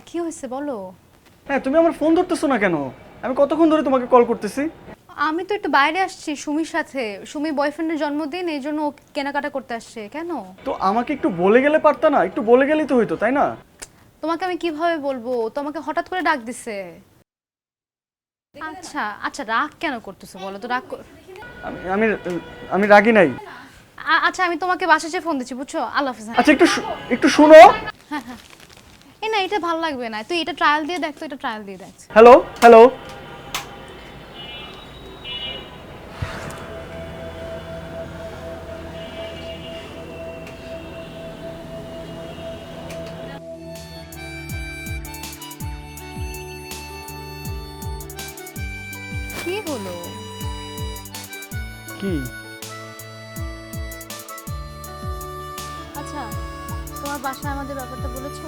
কি হয়েছে বলো। হ্যাঁ, তুমি আমার ফোন ধরতেছো না কেন? আমি কতক্ষণ ধরে তোমাকে কল করতেছি। আমি তো একটু বাইরে আসছি সুমির সাথে, সুমি বয়ফ্রেন্ডের জন্মদিন, এই জন্য ও কেনাকাটা করতে আসছে। কেন? তো আমাকে একটু বলে গেলে পারতা না? একটু বলে গেলেই তো হইতো, তাই না? তোমাকে আমি কিভাবে বলবো, তোমাকে হঠাৎ করে ডাক দিছে। আচ্ছা আচ্ছা, রাগ কেন করতেছো বলো তো, আমি আমি আমি রাগি নাই। আচ্ছা আমি তোমাকে বাসায় যেয়ে ফোন দিচ্ছি, বুঝছো? আল্লাহ হাফিজ। আচ্ছা, একটু শুনো। এই না, এটা ভালো লাগবে না, তুই এটা ট্রায়াল দিয়ে দেখ, তো এটা ট্রায়াল দিয়ে দেখ। Hello hello. কি হলো? কি? আচ্ছা, তোমার বাসায় আমাদের ব্যাপারটা বলেছো?